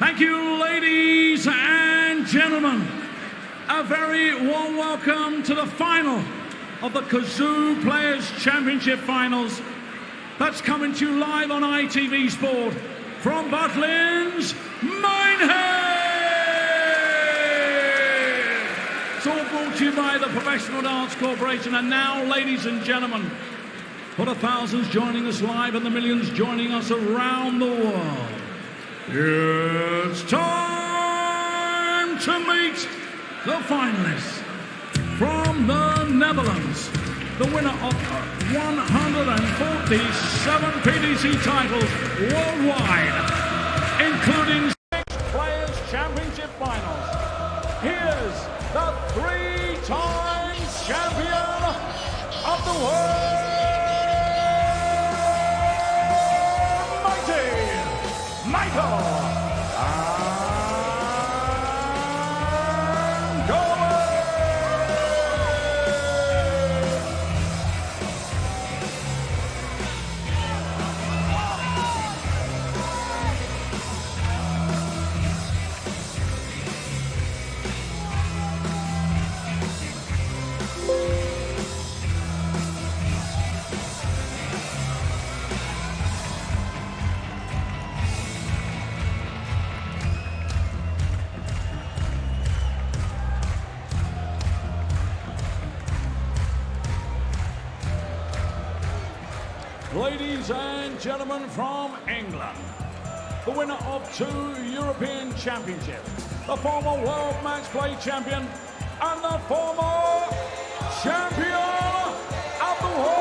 Thank you, ladies and gentlemen. A very warm welcome to the final of the Kazoo Players Championship Finals. That's coming to you live on ITV Sport from Butlins, Minehead. It's all brought to you by the Professional Dance Corporation. And now, ladies and gentlemen, for the thousands joining us live and the millions joining us around the world, it's time to meet the finalists. From the Netherlands, the winner of 147 PDC titles worldwide, including 6 Players' Championship Finals. Here's the 3-time champion of the world, Michael. Ladies and gentlemen from England, the winner of 2 European Championships, the former World Match Play Champion and the former Champion of the World,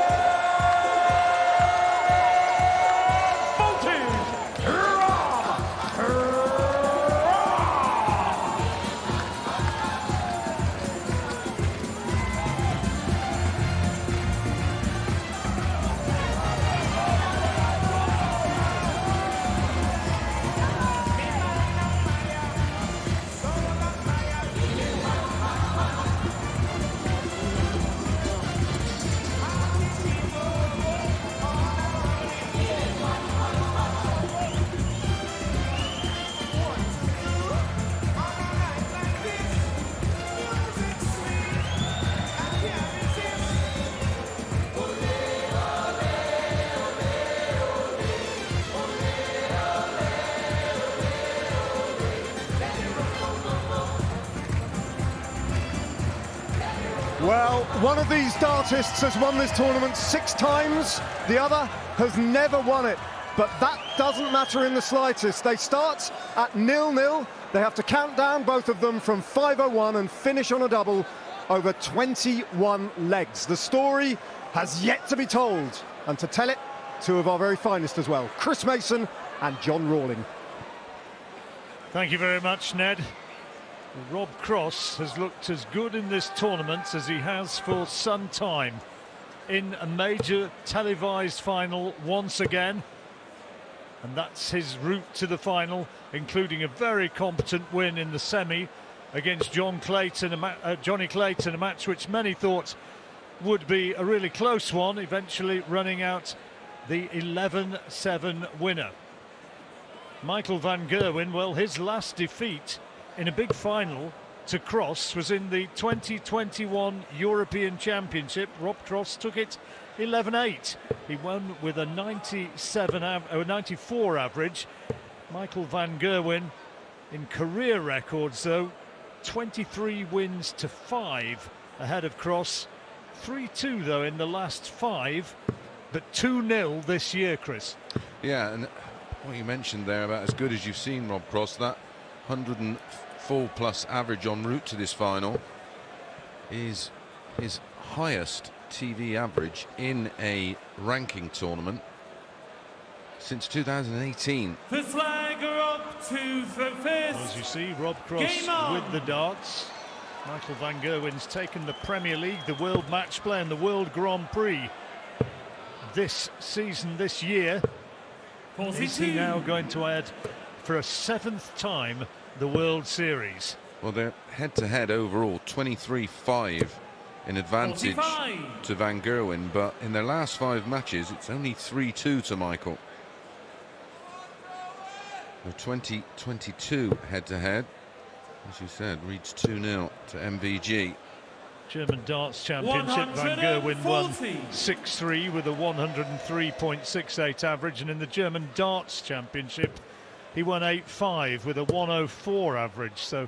Well, one of these dartists has won this tournament 6 times, the other has never won it. But that doesn't matter in the slightest. They start at 0-0. They have to count down, both of them, from 5:01 and finish on a double over 21 legs. The story has yet to be told, and to tell it, 2 of our very finest as well, Chris Mason and John Rawling. Thank you very much, Ned. Rob Cross has looked as good in this tournament as he has for some time in a major televised final once again, and that's his route to the final, including a very competent win in the semi against Johnny Clayton, a match which many thought would be a really close one, eventually running out the 11-7 winner. Michael van Gerwen, well, his last defeat in a big final to Cross was in the 2021 European Championship. Rob Cross took it 11-8. He won with a 94 average. Michael van Gerwen, in career records though, 23 wins to 5 ahead of Cross. 3-2 though in the last 5, but 2-0 this year, Chris. Yeah, and what you mentioned there about as good as you've seen Rob Cross, that 104+ average en route to this final is his highest TV average in a ranking tournament since 2018. The flag are up to the fifth. As you see, Rob Cross with the darts. Michael van Gerwen's taken the Premier League, the World Match Play and the World Grand Prix this season, this year. Is he now going to add for a 7th time the World Series? Well, they're head-to-head overall, 23-5 in advantage 45 to Van Gerwen, but in their last 5 matches, it's only 3-2 to Michael. The 2022 head-to-head, as you said, reached 2-0 to MVG. German Darts Championship, Van Gerwen won 6-3 with a 103.68 average, and in the German Darts Championship he won 8-5 with a 104 average. So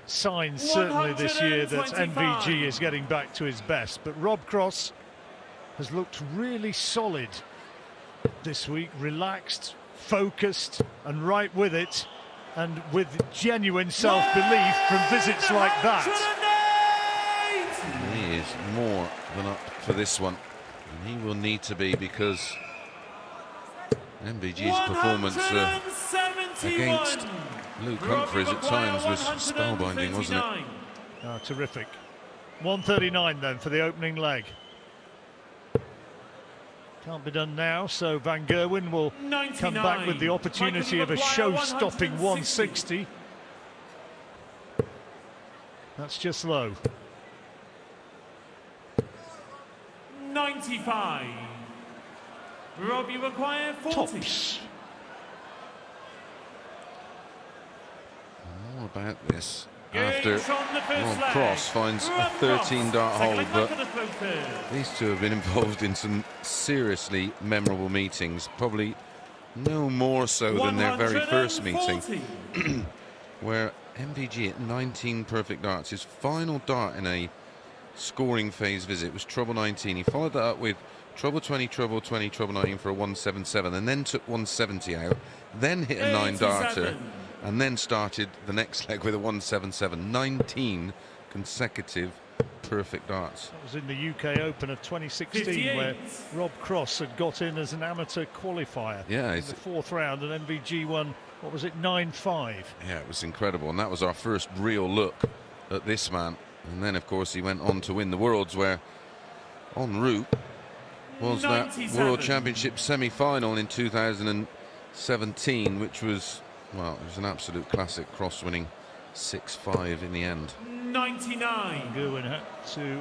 signs certainly this year that MVG is getting back to his best. But Rob Cross has looked really solid this week, relaxed, focused and right with it, and with genuine self-belief from visits like that. He is more than up for this one, and he will need to be, because MVG's performance against Luke Humphries at times was spellbinding, wasn't it? Oh, terrific. 139 then for the opening leg. Can't be done now, so Van Gerwen will come back with the opportunity of a show-stopping 160. That's just low. 95. Rob, you require 40. Tops. More about this after Rob Cross finds a 13-dart hold, but these two have been involved in some seriously memorable meetings, probably no more so than their very first meeting, where MVG at 19 perfect darts, his final dart in a scoring phase visit was treble 19. He followed that up with treble 20, treble 20, treble 19 for a 177, and then took 170 out, then hit a 9-darter, and then started the next leg with a 177. 19 consecutive perfect darts. That was in the UK Open of 2016, 58. where Rob Cross had got in as an amateur qualifier. Yeah, in the fourth round, and MVG won, what was it, 9-5. Yeah, it was incredible, and that was our first real look at this man. And then, of course, he went on to win the Worlds, where en route was 97. That World Championship semi-final in 2017, which was, well, it was an absolute classic, Cross winning 6-5 in the end. 99. Gerwen had to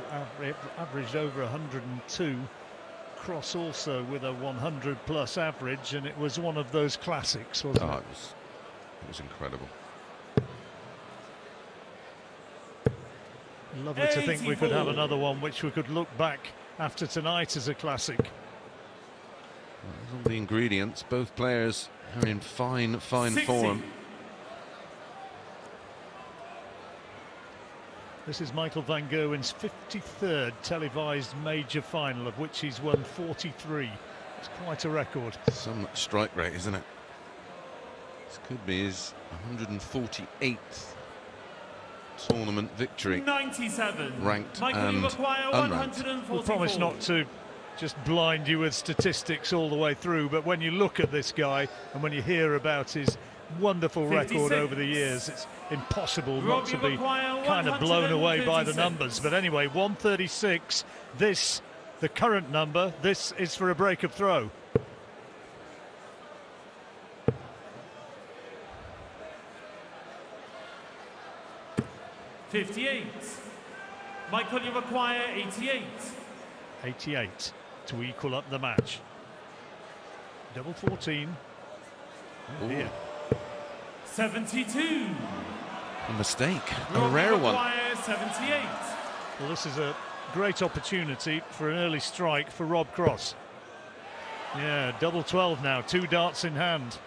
average over 102. Cross also with a 100-plus average, and it was one of those classics, wasn't it? It was incredible. Lovely to think we could have another one which we could look back after tonight as a classic. All the ingredients, both players are in fine 60. Form. This is Michael Van Gerwen's 53rd televised major final, of which he's won 43. It's quite a record. Some strike rate, isn't it? This could be his 148th tournament victory. 97. Ranked Michael, and unranked. We promise not to just blind you with statistics all the way through, but when you look at this guy and when you hear about his wonderful 56. record over the years, it's impossible not to be kind of blown away by the numbers. But anyway, 136, this, the current number, this is for a break of throw. Michael, you require 88. 88 to equal up the match. Double 14. Oh dear. 72. A mistake, a rare one. 78. Well, this is a great opportunity for an early strike for Rob Cross. Yeah, double 12 now, 2 darts in hand.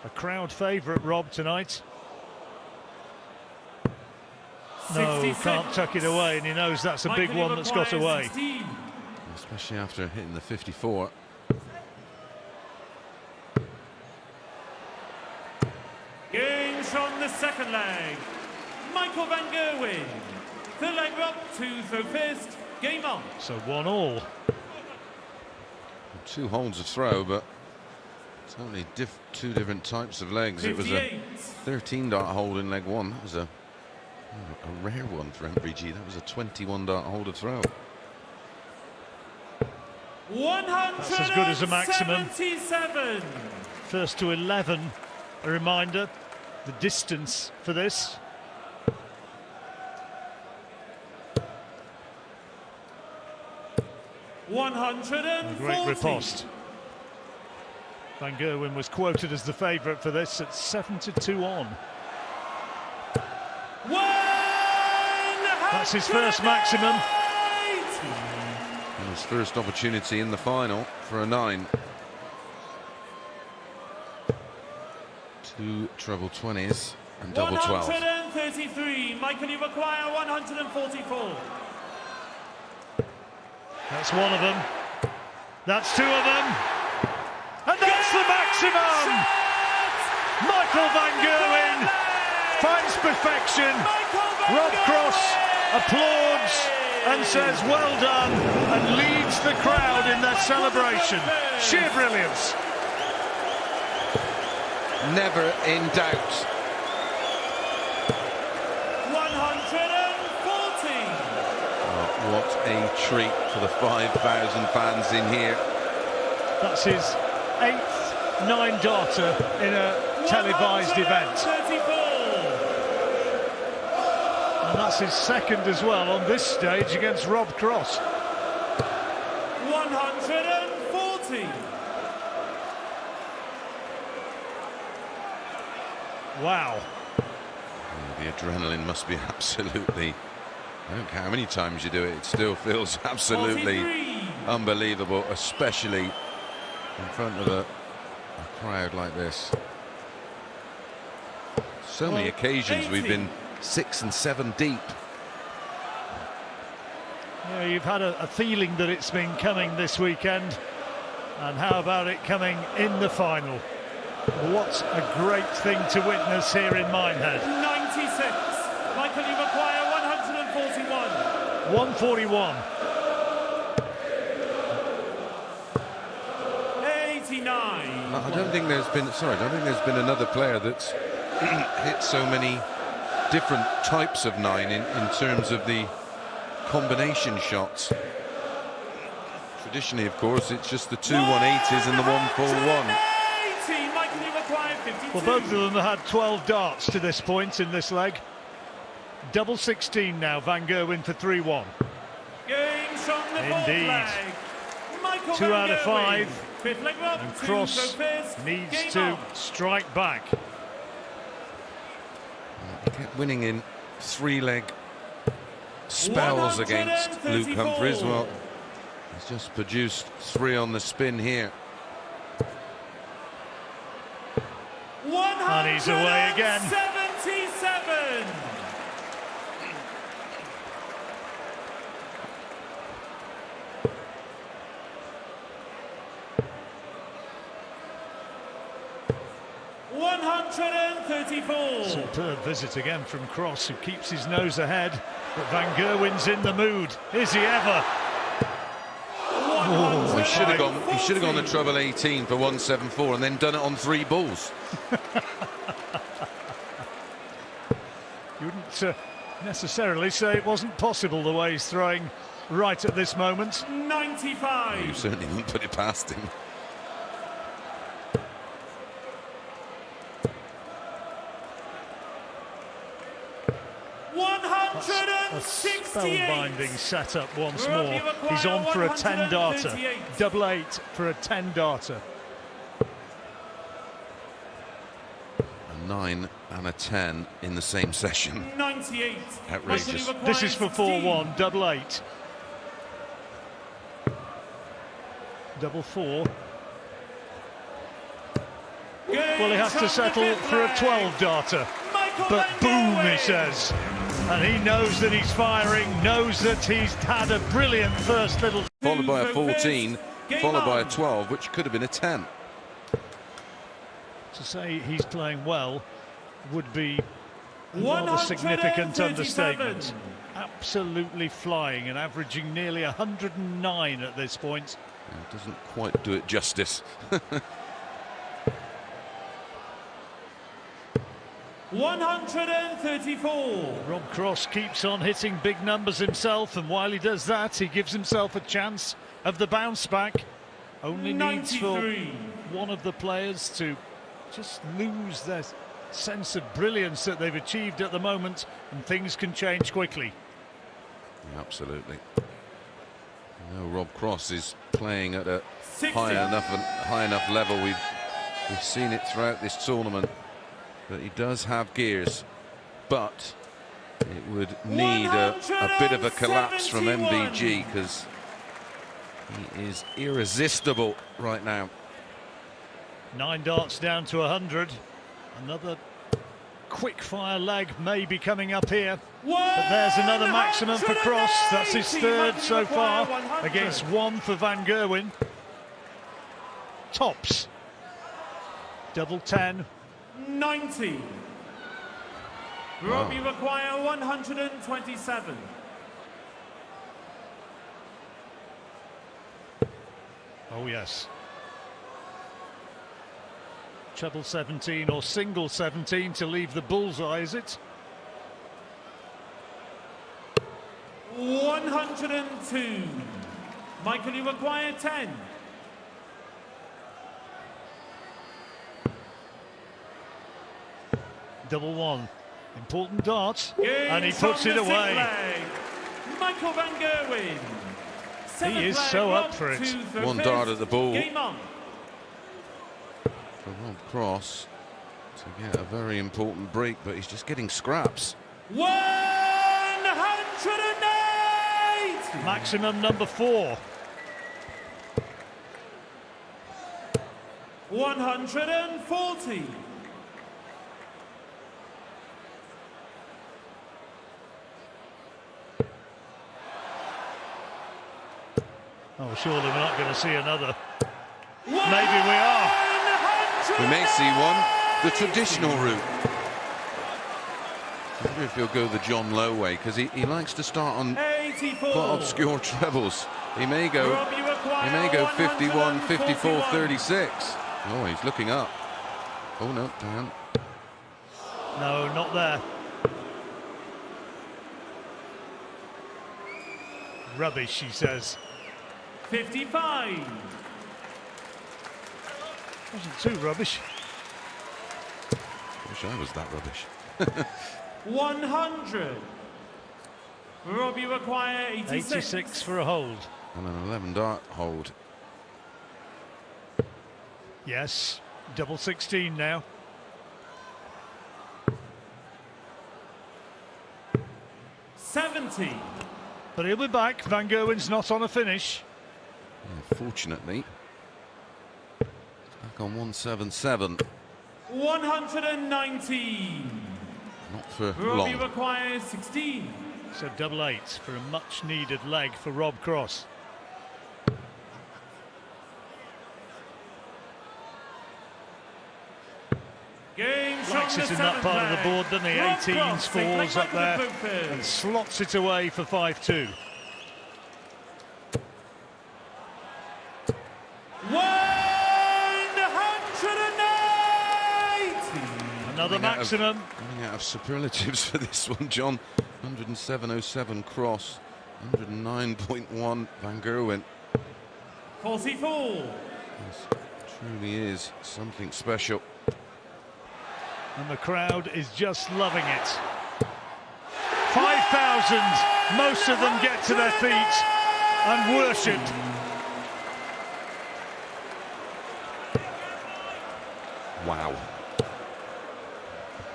A crowd favourite, Rob, tonight. No, 66. can't tuck it away, and he knows that's a big one that's got away. 16. Especially after hitting the 54. Games from the second leg. Michael Van Gerwen. The leg up to throw first. Game on. So 1-all. 2 holds of throw, but it's only 2 different types of legs. 58. It was a 13-dart hold in leg 1. That was a rare one for MVG. That was a 21-dart hold of throw. 177. That's as good as a maximum. First to 11. A reminder, the distance for this. A great riposte. Van Gerwen was quoted as the favourite for this at 7-2 on. That's his first maximum. His first opportunity in the final for a 9. 2 treble 20s and double 12. 133. Michael, you require 144. That's one of them. That's 2 of them. And that's the maximum! Michael van Gerwen finds perfection. Rob Cross applauds and says well done and leads the crowd in their celebration. Sheer brilliance. Never in doubt. 140. Oh, what a treat for the 5,000 fans in here. That's his 8th 9-darter in a televised event. 134. And that's his 2nd as well on this stage against Rob Cross. 140. Wow. The adrenaline must be absolutely... I don't care how many times you do it, it still feels absolutely 43. unbelievable, especially in front of a crowd like this. So many occasions we've been 6 and 7 deep. Yeah, you've had a feeling that it's been coming this weekend. And how about it coming in the final? What a great thing to witness here in Minehead. 96. Michael, you require 141. 141. 89. I don't think there's been, sorry, I don't think there's been another player that's hit so many different types of 9 in terms of the combination shots. Traditionally, of course, it's just the 2 180s and the 141. Michael, you require 52. Well, both of them have had 12 darts to this point in this leg. Double 16 now, Van Gerwen for 3-1. Games from the Indeed. leg. Michael 2 van out of Gerwen. 5. Fifth leg up, And 2 Cross so first. needs Game to on. strike back. He kept winning in 3-leg spells against Luke Humphries. Well, he's just produced 3 on the spin here. And he's away again. 177. Superb visit again from Cross, who keeps his nose ahead. But Van Gerwen's in the mood. Is he ever? Oh, he should have gone. He should have gone the treble 18 for 174 and then done it on 3 balls. You wouldn't necessarily say it wasn't possible the way he's throwing right at this moment. 95. You certainly wouldn't put it past him. A spellbinding setup once more. He's on for a 10-darter. Double 8 for a 10-darter. A 9 and a 10 in the same session. 98. Outrageous. This is for 4-1, double 8. Double 4. Well, he has to settle for a 12-darter. But boom, he says. And he knows that he's firing, knows that he's had a brilliant first little... Followed by a 14, followed by a 12, which could have been a 10. To say he's playing well would be a rather significant understatement. Absolutely flying and averaging nearly 109 at this point. It doesn't quite do it justice. 134. Rob Cross keeps on hitting big numbers himself, and while he does that, he gives himself a chance of the bounce back. Only needs for one of the players to just lose their sense of brilliance that they've achieved at the moment, and things can change quickly. Absolutely. You know, Rob Cross is playing at a high enough level. We've We've seen it throughout this tournament, but he does have gears. But it would need a bit of a collapse from MVG, because he is irresistible right now. 9 darts down to 100. Another quick fire leg may be coming up here. But there's another maximum for Cross. That's his third so far, against 1 for Van Gerwen. Tops. Double 10. 90. Rob, you require 127. Oh yes. Treble 17 or single 17 to leave the bullseye, is it? 102. Michael, you require 10. Double 1. Important dart. Game And he puts it away. leg. Michael Van Gerwen. He is so up for it. 1 dart at the ball. Game on. For Rob Cross to get a very important break, but he's just getting scraps. 108. Maximum number 4. 140. Oh, surely we're not going to see another. Maybe we are. We may see one, the traditional route. I wonder if he'll go the John Lowe way, because he likes to start on 84. quite obscure trebles. He may go 51, 54, 36. Oh, he's looking up. Oh no, down. No, not there. Rubbish, he says. 55. Wasn't too rubbish. Wish I was that rubbish. 100. Rob, you require 86. 86 for a hold. And an 11 dart hold. Yes, double 16 now. 70. But he'll be back. Van Gerwen's not on a finish. Yeah, fortunately, back on 177. 119. Not for Rob, you long. require 16. So double 8 for a much needed leg for Rob Cross. Game Likes it in that part of the board, doesn't he? 18s, 4s up there, and slots it away for 5-2. 108. Another maximum. Running out of superlatives for this one, John. 107.07 Cross, 109.1 Van Gerwen. 44. This truly is something special. And the crowd is just loving it. 5,000. Most of them get to their feet and worship. Wow.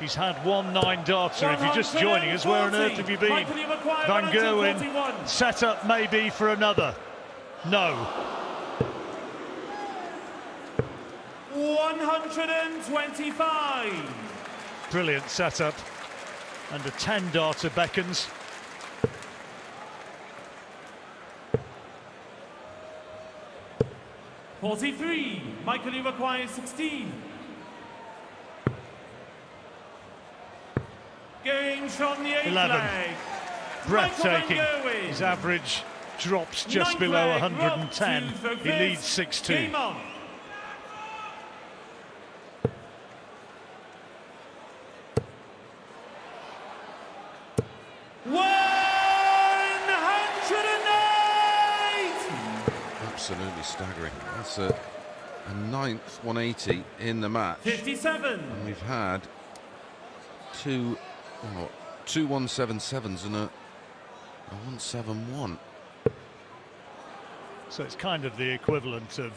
He's had 1 9-darter. If you're just joining us, where on earth have you been? Van Gerwen set up maybe for another. No. 125. Brilliant setup. And a 10-darter beckons. .43. Michael, you require 16. Game from the 8th 11. leg. Breathtaking. Michael Van Gerwen. His average drops just 9th below leg, 110. Rob 2 He leads 6-2. Game on. Absolutely staggering. That's a 9th 180 in the match. 57. And we've had two 177s and a 171. So it's kind of the equivalent of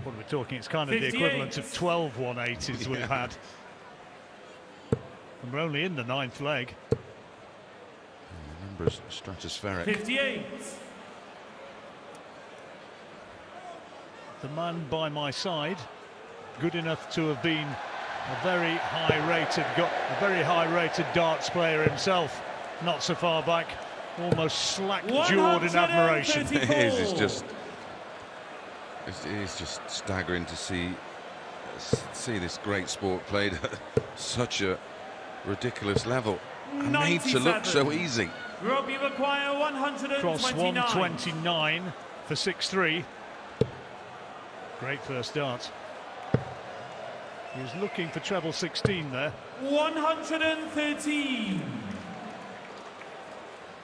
What are we talking? It's kind of 58. the equivalent of 12 180s we've had. And we're only in the 9th leg. The numbers stratospheric. 58. The man by my side, good enough to have been a very high-rated darts player himself. Not so far back, almost slack-jawed in admiration. It is. It's just staggering to see this great sport played at such a ridiculous level and made to look so easy. Rob, you require 129. Cross 129 for 6-3. Great first dart. He was looking for treble 16 there. 113.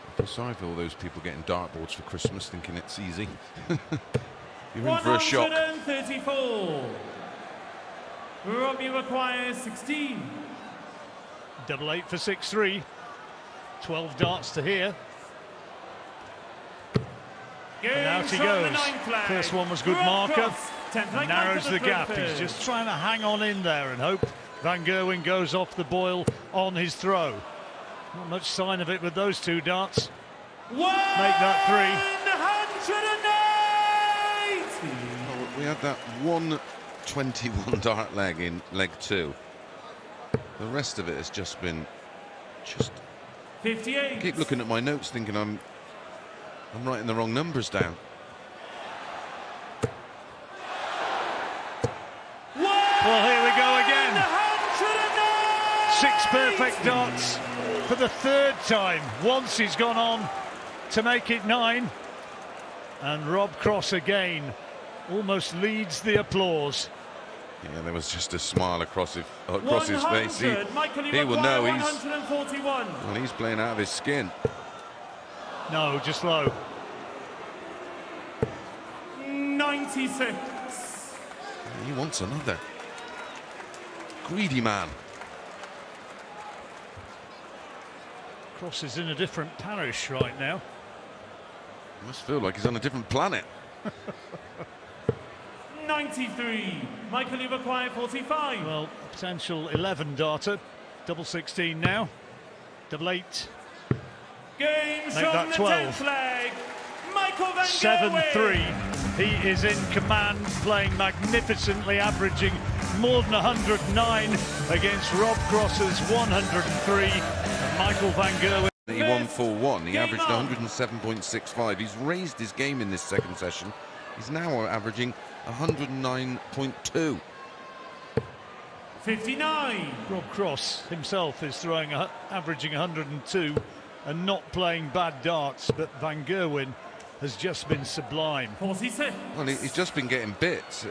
I feel sorry for all those people getting dartboards for Christmas thinking it's easy. You're in for a shock. 134. Rob, you require 16. Double 8 for 6-3. 12 darts to here. And out he goes. First one was good marker. Narrows the gap. He's just trying to hang on in there and hope Van Gerwen goes off the boil on his throw. Not much sign of it with those two darts. Make that 3. Oh, we had that 121 dart leg in leg 2. The rest of it has just been 58. I keep looking at my notes thinking I'm writing the wrong numbers down. Well, here we go again. 6 perfect darts for the 3rd time. Once he's gone on to make it 9. And Rob Cross again almost leads the applause. Yeah, there was just a smile across his face. He will know he's playing out of his skin. No, just low. 96. He wants another. Greedy man. Cross is in a different parish right now. Must feel like he's on a different planet. 93. Michael, you require 45. Well, potential 11 darter. Double 16 now. Double 8. Games Make from that the 12. 10th leg. Michael Van Gerwen. 7-3. He is in command, playing magnificently, averaging more than 109 against Rob Cross's 103. And Michael Van Gerwen. He won 4-1. He averaged 107.65. He's raised his game in this second session. He's now averaging 109.2. 59. Rob Cross himself is averaging 102 and not playing bad darts, but Van Gerwen has just been sublime. 46. Well, he's just been getting bits.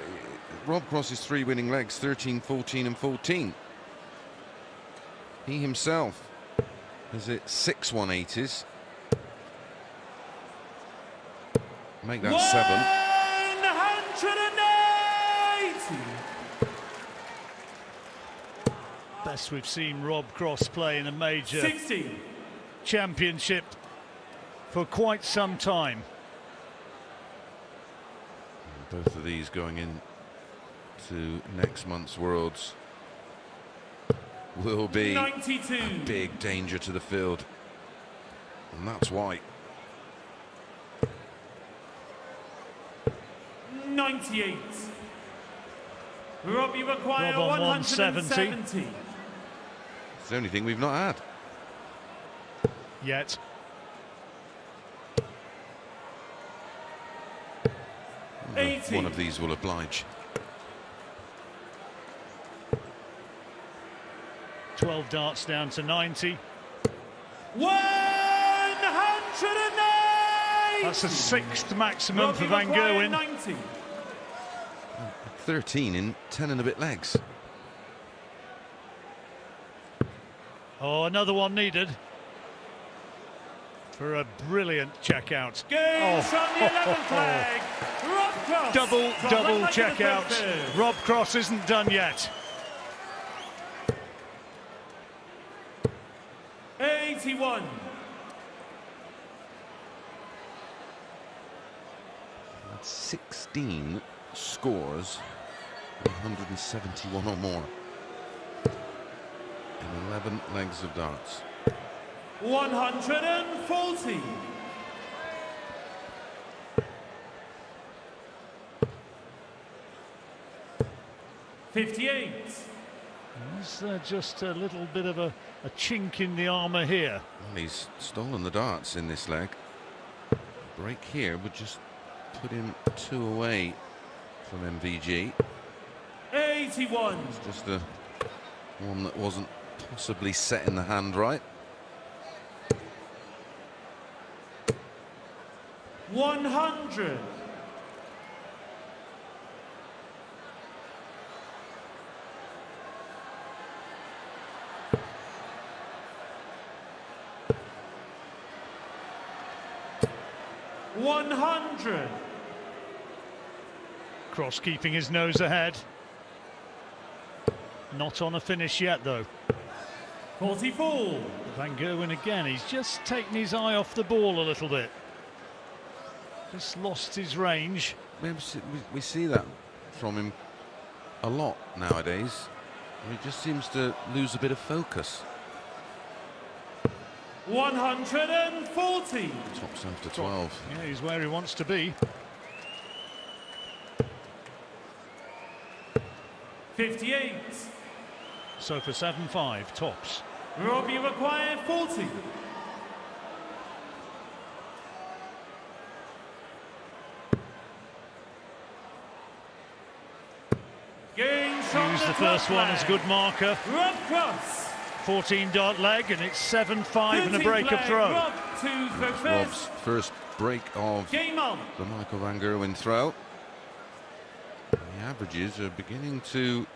Rob Cross's 3 winning legs, 13, 14 and 14. He himself is at 6 180s. Make that 180. Best we've seen Rob Cross play in a major 60. championship for quite some time. 7. Both of these going in to next month's Worlds will be 92. a big danger to the field, and that's why. 98. Rob, you require Rob on 170. It's the only thing we've not had. Yet. One of these will oblige. 12 darts down to 90. 180. That's the 6th maximum Rob, for you Van require Gerwen. 90. 13 in 10 and a bit legs. Oh, another one needed for a brilliant checkout. Games from the 11th leg. Rob Cross. Double checkout. Rob Cross isn't done yet. 81. That's 16 scores 171 or more in 11 legs of darts. 140. 58. Is there just a little bit of a chink in the armour here? Well, he's stolen the darts in this leg. Break here would just put him 2 away from MVG. 81. It's just the one that wasn't possibly set in the hand right. 100. 100. Cross keeping his nose ahead. Not on a finish yet, though. 44. Van Gerwen again. He's just taken his eye off the ball a little bit. Just lost his range. We see that from him a lot nowadays. He just seems to lose a bit of focus. 140. Tops after 12. Yeah, he's where he wants to be. 58. So for 7-5, tops. Rob, you require 40. Use the first one as good marker. Rob Cross. 14 dart leg, and it's 7-5 and a break of throw. Rob to throw Rob's first break of Game on. the Michael van Gerwen throw. The averages are beginning to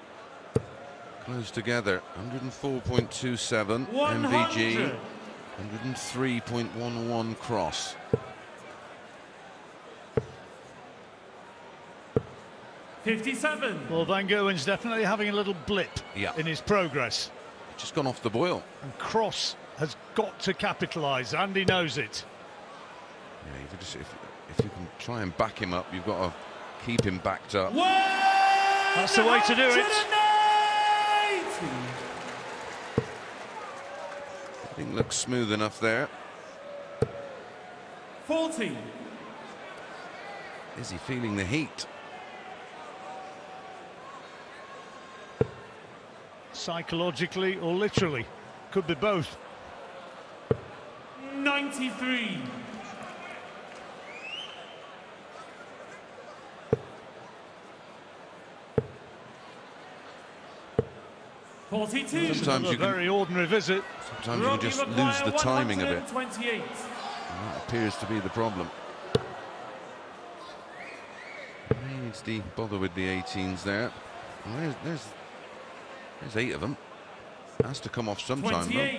close together. 104.27 MVG, 103.11 Cross. '57. Well, Van Gerwen's definitely having a little blip in his progress. Just gone off the boil. And Cross has got to capitalise, and he knows it. Yeah, you could just, if you can try and back him up, you've got to keep him backed up. That's the way to do it. Everything looks smooth enough there. 40. Is he feeling the heat? Psychologically or literally, could be both. 93. 42. Sometimes a very ordinary visit. Sometimes you can just lose the timing of it. 128. And that appears to be the problem. He needs to bother with the 18s there. Well, there's 8 of them. Has to come off sometime, though.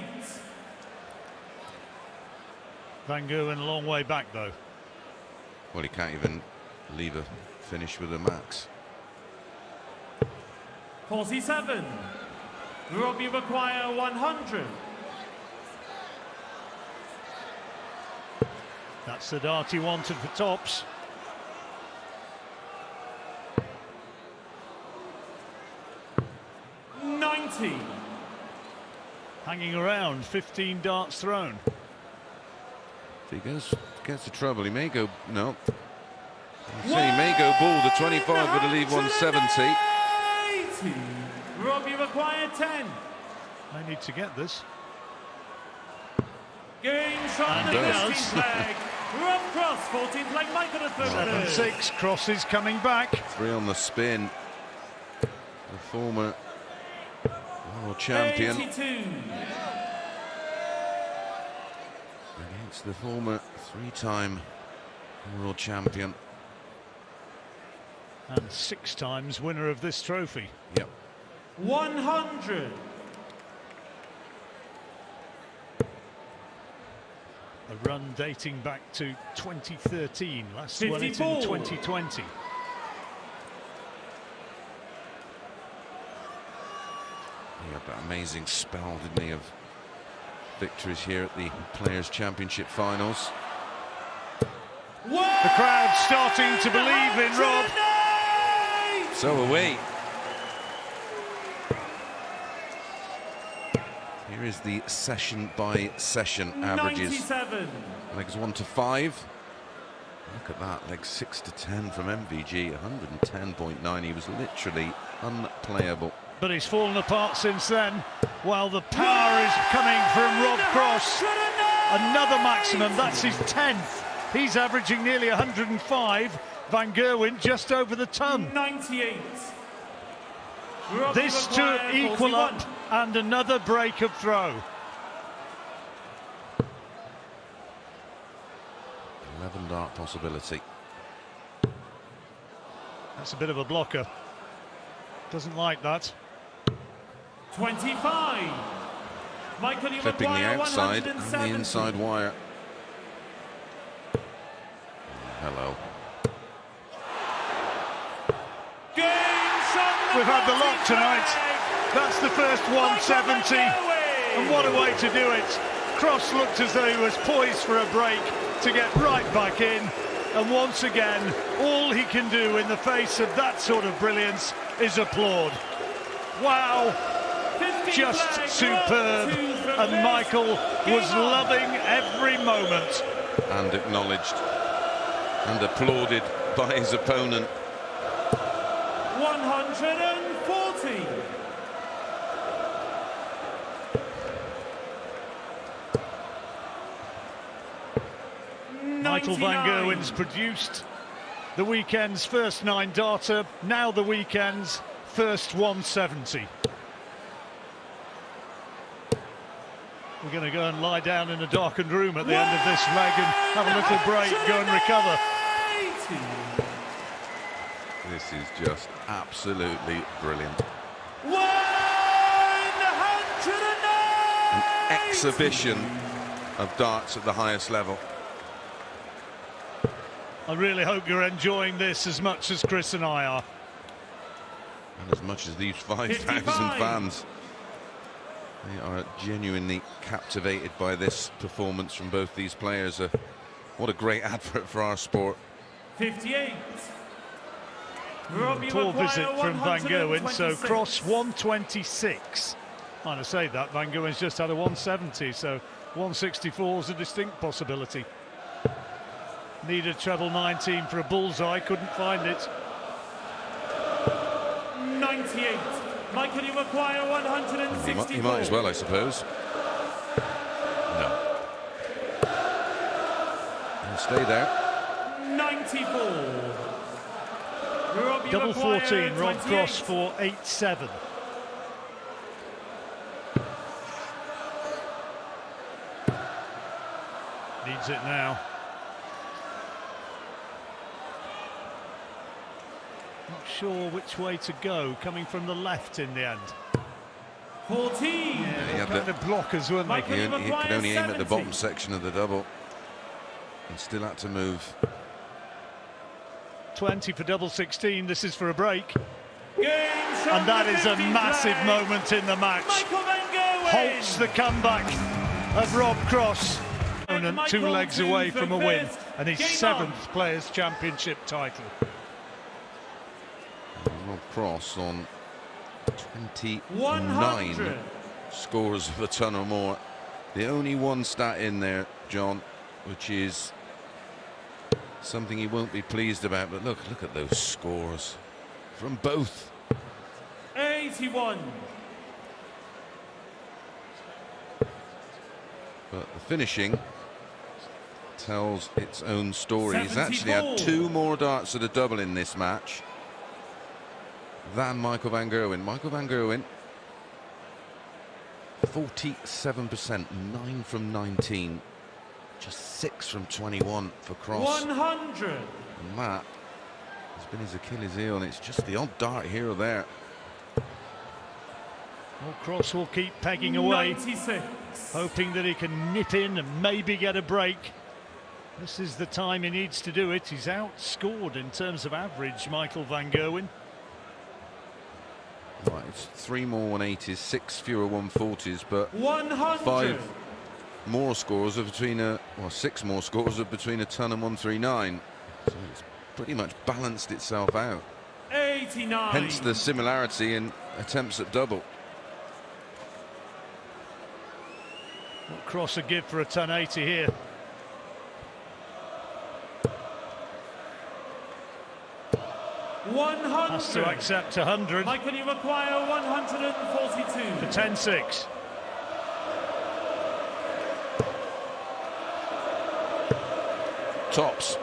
Van Gerwen a long way back, though. Well, he can't even leave a finish with a max. 47. Rob, you require 100. That's the dart he wanted for tops. Hanging around, 15 darts thrown. If he gets the trouble, he may go. No. He may go ball the 25, but he'll leave 170. Rob, you require 10. I need to get this. Game shot the 15th leg. Rob Cross, 14th leg, Michael at 7-6, Cross is coming back. 3 on the spin. The former world champion 82. against the former 3-time world champion and 6 times winner of this trophy. Yep. 100. A run dating back to 2013, last 54. won it in 2020. He had that amazing spell, didn't he, of victories here at the Players' Championship finals. The crowd starting to believe in Rob. So are we. Here is the session by session averages. 97. Legs 1 to 5. Look at that, legs 6 to 10 from MVG, 110.9. He was literally unplayable. But he's fallen apart since then, while the power is coming from Rob Cross. Another maximum, that's his 10th. He's averaging nearly 105. Van Gerwen just over the ton. 98. This to equal up, and another break of throw. 11 dart possibility. That's a bit of a blocker. Doesn't like that. 25. Michael, you Clipping the require outside and the 170. inside wire. Hello. We've had the lot tonight. That's the first 170. And what a way to do it. Cross looked as though he was poised for a break to get right back in. And once again, all he can do in the face of that sort of brilliance is applaud. Wow. Just superb. And Michael was loving every moment. And acknowledged and applauded by his opponent. 140. Michael Van Gerwen's produced the weekend's first 9 darter, now the weekend's first 170. We're going to go and lie down in a darkened room at the end of this leg and have a little break, go and recover. This is just absolutely brilliant. 190. An exhibition of darts at the highest level. I really hope you're enjoying this as much as Chris and I are. And as much as these 5,000 fans. They are genuinely captivated by this performance from both these players. What a great advert for our sport. 58. Poor visit from Van Gerwen, so Cross 126. Might have said that, Van Gerwen's just had a 170, so 164 is a distinct possibility. Needed treble 19 for a bullseye, couldn't find it. 98. Michael, you require 164. He might as well, I suppose. No. He'll stay there. 94. Double 14, Rob Cross for 8-7. Needs it now. Not sure which way to go, coming from the left in the end. 14. Yeah, he had kind of blockers, weren't they? He could only aim at the bottom section of the double. And still had to move. 20 for double 16, this is for a break. And that is a massive moment in the match. Halts the comeback of Rob Cross. Opponent 2 legs away from a win and his 7th Players' Championship title. Rob Cross on 29 scores of a ton or more. The only one stat in there, John, which is something he won't be pleased about, but look at those scores from both. 81. But the finishing tells its own story. He's actually 74. had 2 more darts at a double in this match than Michael Van Gerwen. Michael Van Gerwen, 47%, 9 from 19. Just 6 from 21 for Cross. 100. And that has been his Achilles heel, and it's just the odd dart here or there. Well, Cross will keep pegging away, 96. hoping that he can nip in and maybe get a break. This is the time he needs to do it. He's outscored in terms of average, Michael Van Gerwen. Right, it's 3 more 180s, 6 fewer 140s, but 100. 5 more scores of between a, well, 6 more scores of between a ton and 139. So it's pretty much balanced itself out. 80. 89. Hence the similarity in attempts at double. What Cross a give for a 1080 here. Has to accept 100. Michael, you require 142. For 10-6. Tops.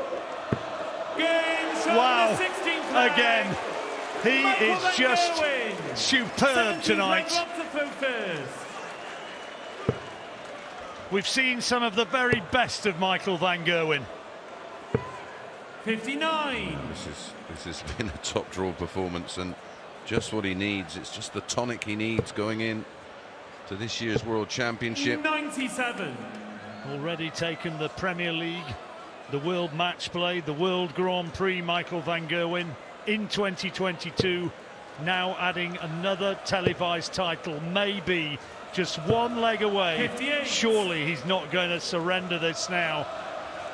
Wow, again, he is just superb tonight. We've seen some of the very best of Michael van Gerwen. 59. This has been a top draw performance and just what he needs. It's just the tonic he needs going in to this year's World Championship. 97. Already taken the Premier League, the World Match Play, the World Grand Prix, Michael van Gerwen in 2022. Now adding another televised title, maybe just one leg away. 58. Surely he's not going to surrender this now.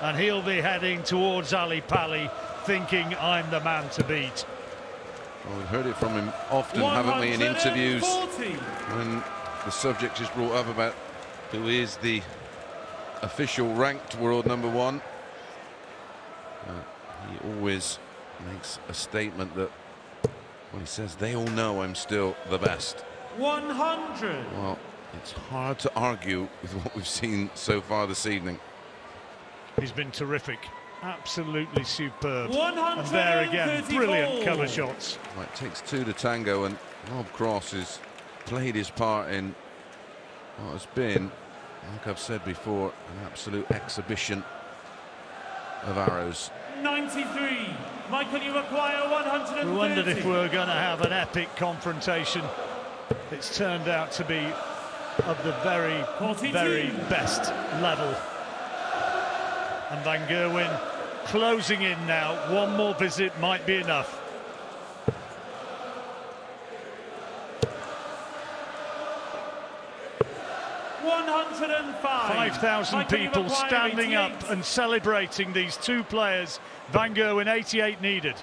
And he'll be heading towards Ali Pali, thinking, I'm the man to beat. Well, we've heard it from him often, haven't we, in interviews, when the subject is brought up about who is the official ranked world #1. He always makes a statement that, well, he says, they all know I'm still the best. 100. Well, it's hard to argue with what we've seen so far this evening. He's been terrific, absolutely superb. And there again, brilliant cover shots. Well, it takes two to tango, and Rob Cross has played his part in what has been, like I've said before, an absolute exhibition of arrows. 93. Michael, you require 130. We wondered if we were going to have an epic confrontation. It's turned out to be of the very, 42. very best level. And van Gerwen closing in now. One more visit might be enough. $105. 5,000 people standing up and celebrating these two players. Van Gerwen 88 needed.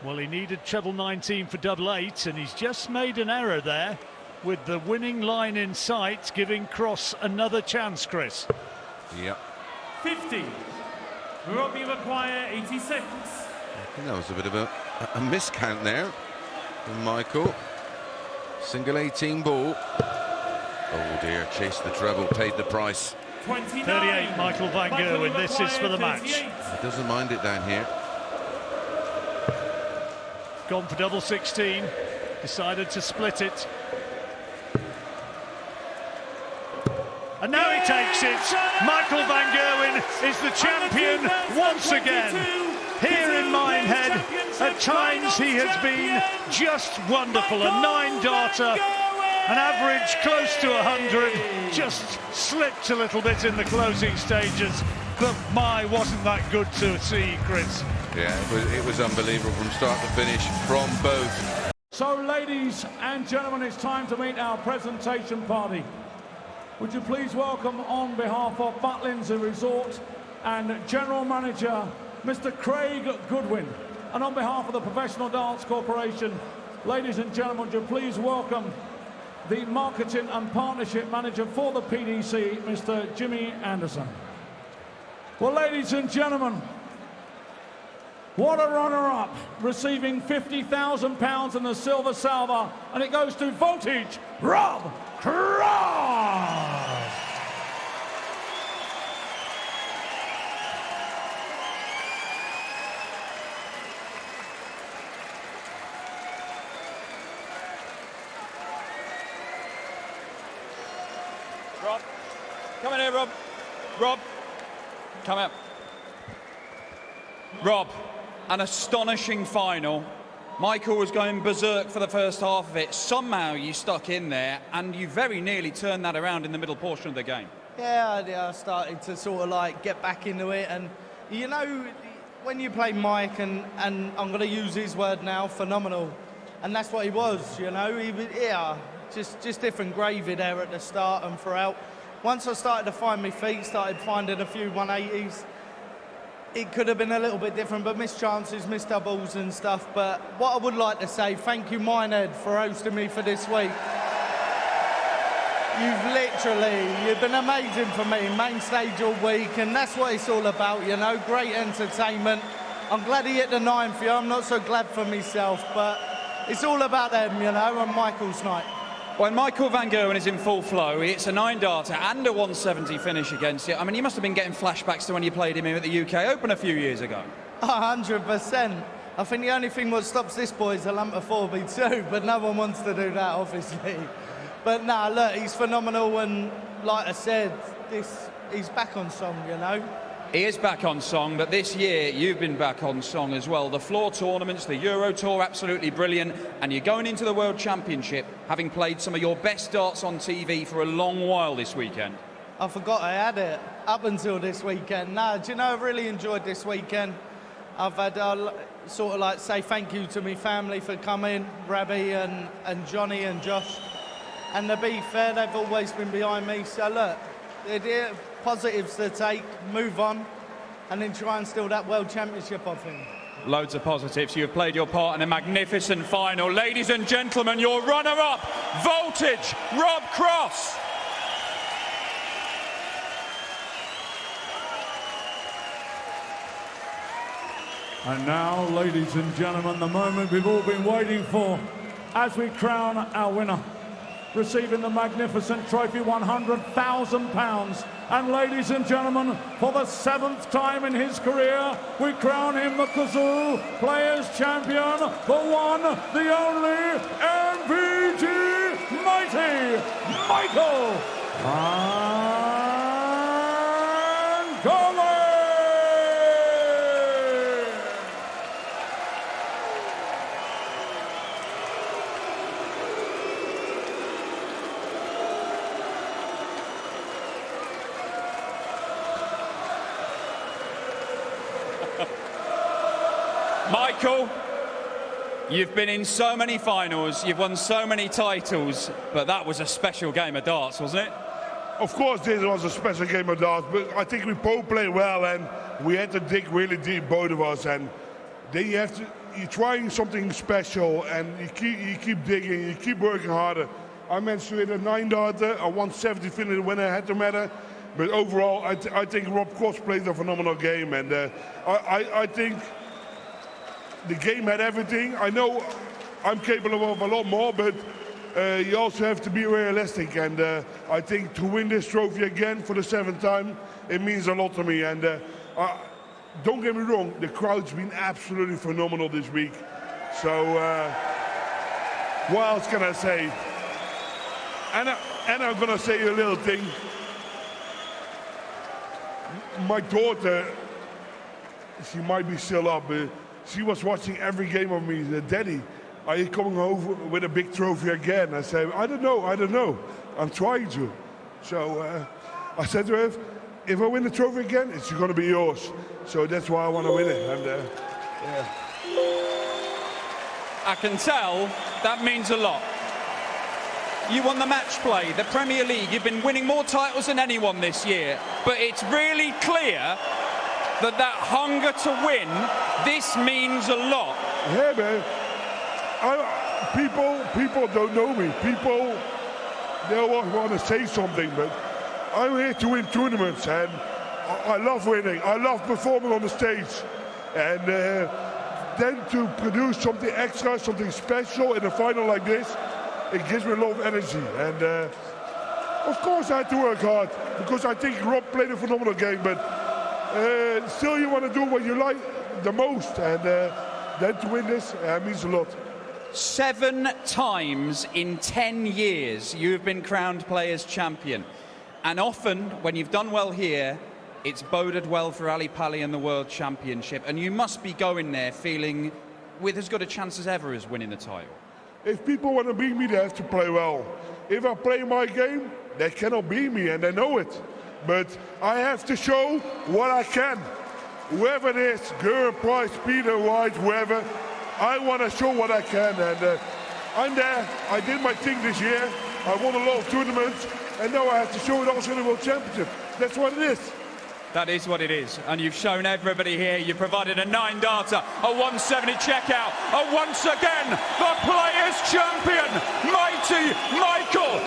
Well, he needed treble 19 for double 8, and he's just made an error there with the winning line in sight, giving Cross another chance, Chris. Yep. 50. Robbie require 86. I think that was a bit of a miscount there from Michael. Single 18 ball. Oh dear, chased the treble, paid the price. 29. 38, Michael van Gerwen, this is for the match. He doesn't mind it down here. Gone for double 16, decided to split it. And now he takes it. Michael van Gerwen is the champion once again. Here in Minehead, at times he has been just wonderful. A 9-darter, an average close to 100. Just slipped a little bit in the closing stages. But my, wasn't that good to see, Chris? Yeah, it was unbelievable from start to finish from both. So, ladies and gentlemen, it's time to meet our presentation party. Would you please welcome, on behalf of Butlins Resort and General Manager, Mr. Craig Goodwin, and on behalf of the Professional Dance Corporation, ladies and gentlemen, would you please welcome the Marketing and Partnership Manager for the PDC, Mr. Jimmy Anderson. Well, ladies and gentlemen, what a runner-up, receiving £50,000 in the silver salver, and it goes to Voltage, Rob Cross. Rob, come in here, Rob. Rob, come out. Rob, an astonishing final. Michael was going berserk for the first half of it. Somehow you stuck in there and you very nearly turned that around in the middle portion of the game. Yeah, I started to sort of like get back into it, and you know, when you play Mike, and I'm going to use his word now, phenomenal, and that's what he was, you know, he was, yeah, just different gravy there at the start and throughout. Once I started to find my feet, started finding a few 180s, it could have been a little bit different, but missed chances, missed doubles and stuff. But what I would like to say, thank you, Ned, for hosting me for this week. You've been amazing for me, main stage all week, and that's what it's all about, you know, great entertainment. I'm glad he hit the 9 for you. I'm not so glad for myself, but it's all about them, you know, and Michael's night. When Michael van Gerwen is in full flow, it's a 9-darter and a 170 finish against you. I mean, you must have been getting flashbacks to when you played him here at the UK Open a few years ago. 100%. I think the only thing what stops this boy is a lump of 4B2, but no one wants to do that, obviously. But nah, look, he's phenomenal, and like I said, he's back on song, you know. He is back on song, but this year you've been back on song as well. The floor tournaments, the Euro Tour, absolutely brilliant, and you're going into the World Championship having played some of your best darts on TV for a long while this weekend. I forgot I had it up until this weekend. Nah, do you know, I've really enjoyed this weekend. I've had sort of like say thank you to my family for coming, Rabbi and Johnny and Josh. And to be fair, they've always been behind me. So look, they're positives to take, move on, and then try and steal that World Championship off him. Loads of positives. You've played your part in a magnificent final. Ladies and gentlemen, your runner-up, Voltage, Rob Cross. And now, ladies and gentlemen, the moment we've all been waiting for as we crown our winner, receiving the magnificent trophy, £100,000. And ladies and gentlemen, for the 7th time in his career, we crown him the Kazoo Players Champion, the one, the only, MVG Mighty, Michael van Gerwen. Michael, you've been in so many finals, you've won so many titles, but that was a special game of darts, wasn't it? Of course this was a special game of darts, but I think we both played well, and we had to dig really deep, both of us, and then you're trying something special, and you keep digging, you keep working harder. I managed to hit a 9-darter, a 170 finish when it had to matter, but overall I think Rob Cross played a phenomenal game, and I think the game had everything. I know I'm capable of a lot more, but you also have to be realistic. And I think to win this trophy again for the 7th time, it means a lot to me. And don't get me wrong, the crowd's been absolutely phenomenal this week. So what else can I say? And I'm gonna say a little thing. My daughter, she might be still up, but she was watching every game of me. Said, "Daddy, are you coming home with a big trophy again?" I said, I don't know. I'm trying to. So I said to her, if I win the trophy again, it's going to be yours. So that's why I want to win it. And yeah. I can tell that means a lot. You won the match play, the Premier League. You've been winning more titles than anyone this year. But it's really clear that hunger to win, this means a lot. Yeah, man. People don't know me. People, they always want to say something, but I'm here to win tournaments, and I love winning. I love performing on the stage. And then to produce something extra, something special in a final like this, it gives me a lot of energy. And of course I had to work hard, because I think Rob played a phenomenal game, but still you want to do what you like the most, and then to win this means a lot. 7 times in 10 years you've been crowned Players Champion, and often when you've done well here, it's boded well for Ali Pali and the World Championship, and you must be going there feeling with as good a chance as ever as winning the title. If people want to beat me, they have to play well. If I play my game, they cannot beat me, and they know it. But I have to show what I can. Whoever it is, Gerwen, Price, Peter, White, whoever, I want to show what I can. And I'm there. I did my thing this year. I won a lot of tournaments. And now I have to show it also in the World Championship. That's what it is. That is what it is, and you've shown everybody here. You've provided a 9-darter, a 170 checkout, and once again, the Players' Champion, mighty Michael